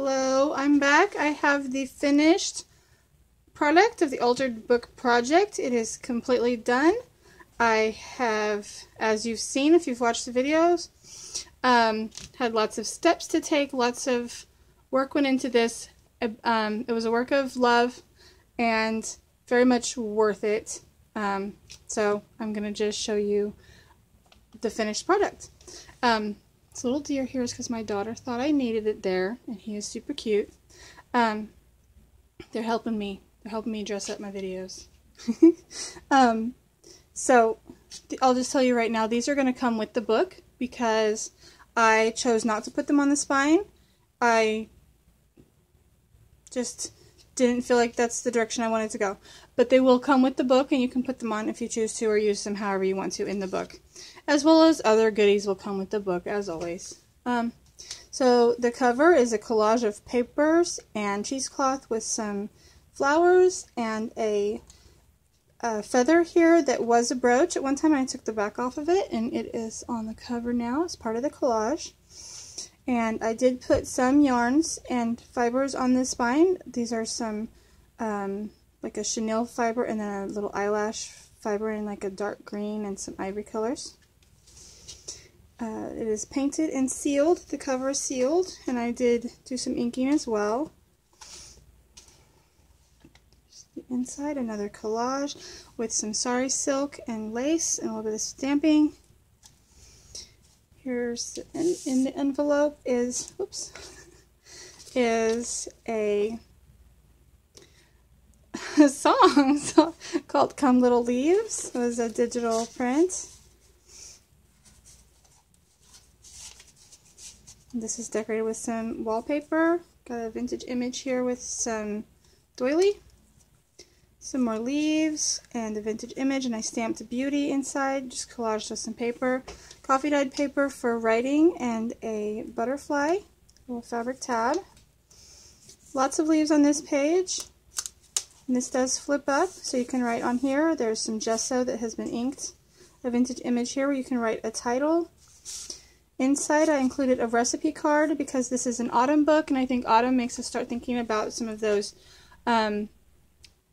Hello, I'm back. I have the finished product of the Altered Book project. It is completely done. I have, as you've seen if you've watched the videos, had lots of steps to take, lots of work went into this. It was a work of love and very much worth it. So I'm going to just show you the finished product. This little deer here is because my daughter thought I needed it there, and he is super cute. They're helping me. They're helping me dress up my videos. So I'll just tell you right now, these are going to come with the book because I chose not to put them on the spine. I just didn't feel like that's the direction I wanted to go. But they will come with the book, and you can put them on if you choose to, or use them however you want to in the book. As well as other goodies will come with the book, as always. So the cover is a collage of papers and cheesecloth with some flowers and a feather here that was a brooch at one time. I took the back off of it, and it is on the cover now as part of the collage. And I did put some yarns and fibers on the spine. These are some like a chenille fiber and then a little eyelash fiber in like a dark green and some ivory colors. It is painted and sealed. The cover is sealed, and I did do some inking as well. Just the inside, another collage with some sari silk and lace and a little bit of stamping. Here's in the envelope is, oops, is a song called "Come Little Leaves." It was a digital print. This is decorated with some wallpaper. Got a vintage image here with some doily. Some more leaves and a vintage image, and I stamped beauty inside, just collaged with some paper. Coffee dyed paper for writing and a butterfly, a little fabric tab. Lots of leaves on this page. And this does flip up, so you can write on here. There's some gesso that has been inked. A vintage image here where you can write a title. Inside I included a recipe card because this is an autumn book, and I think autumn makes us start thinking about some of those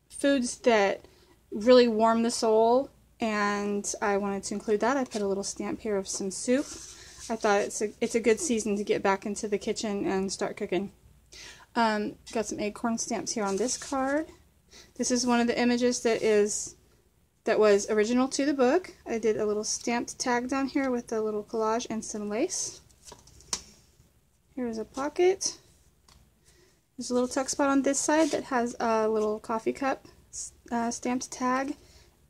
foods that really warm the soul, and I wanted to include that. I put a little stamp here of some soup. I thought it's a good season to get back into the kitchen and start cooking. Got some acorn stamps here on this card. This is one of the images that was original to the book. I did a little stamped tag down here with a little collage and some lace. Here's a pocket. There's a little tuck spot on this side that has a little coffee cup stamped tag.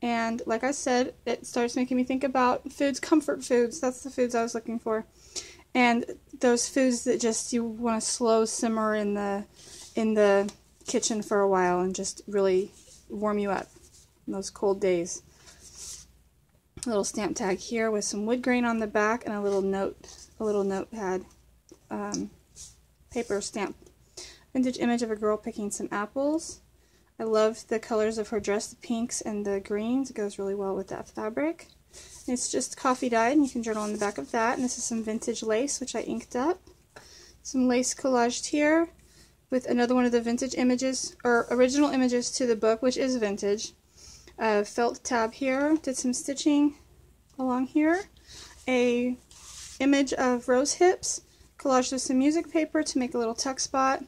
And like I said, it starts making me think about foods, comfort foods. That's the foods I was looking for. And those foods that just you want to slow simmer in the kitchen for a while and just really warm you up in those cold days. A little stamp tag here with some wood grain on the back and a little notepad paper stamp. Vintage image of a girl picking some apples. I love the colors of her dress, the pinks and the greens. It goes really well with that fabric. And it's just coffee dyed, and you can journal on the back of that. And this is some vintage lace, which I inked up. Some lace collaged here with another one of the vintage images, or original images to the book, which is vintage. Felt tab here. Did some stitching along here. A image of rose hips. Collaged with some music paper to make a little tuck spot.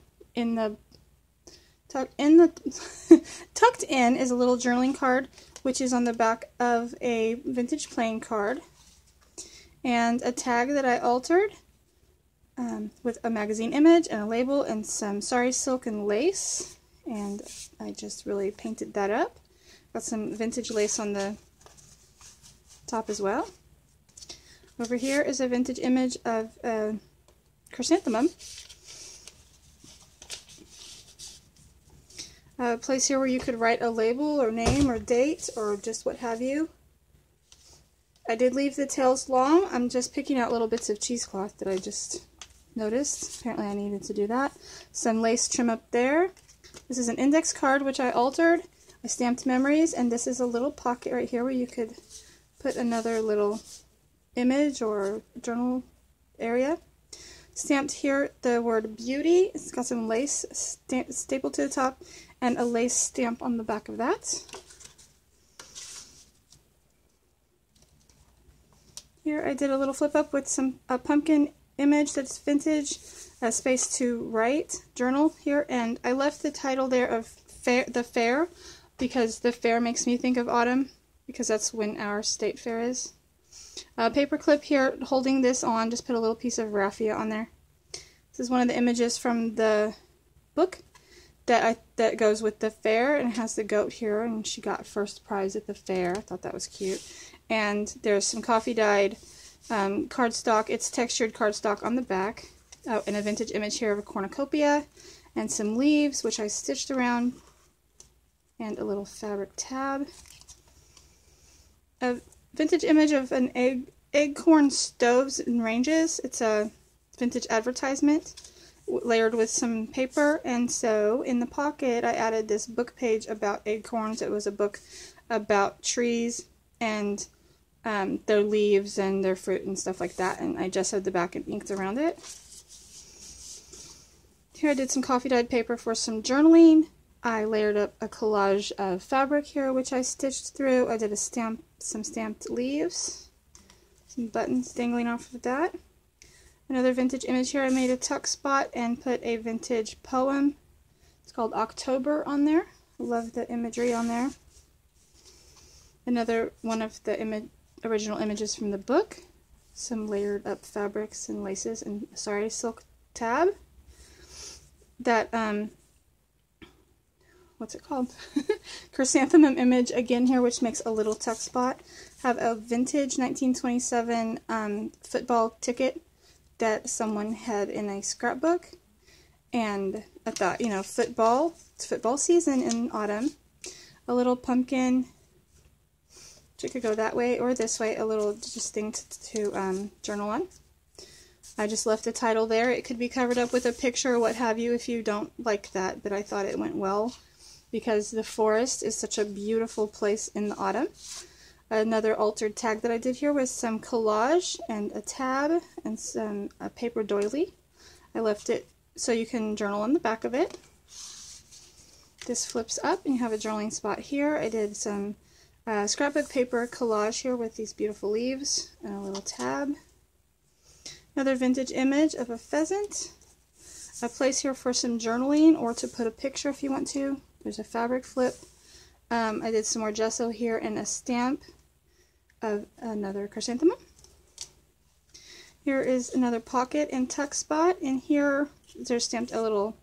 Tucked in is a little journaling card, which is on the back of a vintage playing card, and a tag that I altered with a magazine image and a label and some sari silk and lace, and I just really painted that up. Got some vintage lace on the top as well. Over here is a vintage image of a chrysanthemum. A place here where you could write a label or name or date or just what have you. I did leave the tails long. I'm just picking out little bits of cheesecloth that I just noticed. Apparently I needed to do that. Some lace trim up there. This is an index card which I altered. I stamped memories, and this is a little pocket right here where you could put another little image or journal area. stamped here the word beauty. It's got some lace stapled to the top and a lace stamp on the back of that. Here I did a little flip up with a pumpkin image that's vintage, a space to write journal here, and I left the title there of the fair because the fair makes me think of autumn because that's when our state fair is. Paper clip here holding this on, just put a little piece of raffia on there. This is one of the images from the book that goes with the fair, and it has the goat here, and she got first prize at the fair. I thought that was cute. And there's some coffee dyed cardstock. It's textured cardstock on the back. Oh, and a vintage image here of a cornucopia and some leaves, which I stitched around, and a little fabric tab. A vintage image of an acorn stoves and ranges. It's a vintage advertisement layered with some paper, and so in the pocket I added this book page about acorns. It was a book about trees and their leaves and their fruit and stuff like that, and I just had the back and inked around it. Here I did some coffee dyed paper for some journaling. I layered up a collage of fabric here, which I stitched through. I did some stamped leaves, some buttons dangling off of that. Another vintage image here. I made a tuck spot and put a vintage poem. It's called October on there. I love the imagery on there. Another one of the original images from the book. Some layered up fabrics and laces and silk tab. That what's it called? Chrysanthemum image again here, which makes a little tuck spot. Have a vintage 1927 football ticket that someone had in a scrapbook, and I thought, you know, it's football season in autumn. A little pumpkin, which it could go that way or this way, a little just thing to journal on. I just left the title there. It could be covered up with a picture or what have you if you don't like that, but I thought it went well because the forest is such a beautiful place in the autumn. Another altered tag that I did here was some collage and a tab and a paper doily. I left it so you can journal on the back of it. This flips up and you have a journaling spot here. I did some scrapbook paper collage here with these beautiful leaves and a little tab. Another vintage image of a pheasant. A place here for some journaling or to put a picture if you want to. There's a fabric flip. I did some more gesso here and a stamp of another chrysanthemum. Here is another pocket and tuck spot, and here there's stamped a little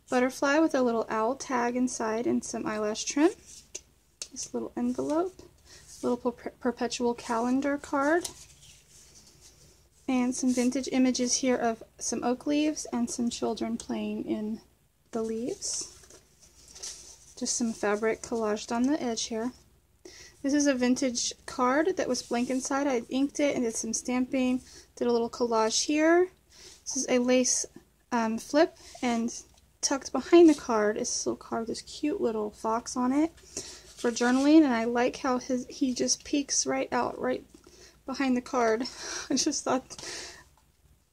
butterfly with a little owl tag inside and some eyelash trim. This little envelope, little perpetual calendar card, and some vintage images here of some oak leaves and some children playing in the leaves. Just some fabric collaged on the edge here. This is a vintage card that was blank inside. I inked it and did some stamping, did a little collage here. This is a lace flip, and tucked behind the card is this little card with this cute little fox on it for journaling, and I like how he just peeks right out right behind the card. I just thought,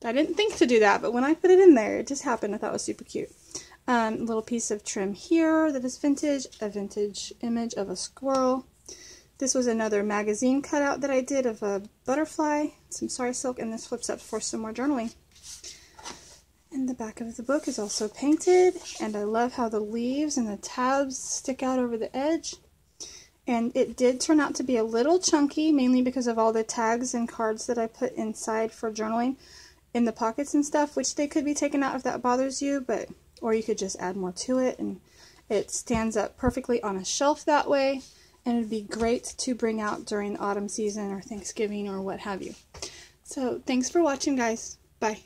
I didn't think to do that, but when I put it in there, it just happened. I thought it was super cute. A little piece of trim here that is vintage, a vintage image of a squirrel. This was another magazine cutout that I did of a butterfly, some sari silk, and this flips up for some more journaling. And the back of the book is also painted, and I love how the leaves and the tabs stick out over the edge. And it did turn out to be a little chunky, mainly because of all the tags and cards that I put inside for journaling in the pockets and stuff, which they could be taken out if that bothers you, or you could just add more to it, and it stands up perfectly on a shelf that way. And it'd be great to bring out during the autumn season or Thanksgiving or what have you. So thanks for watching, guys. Bye.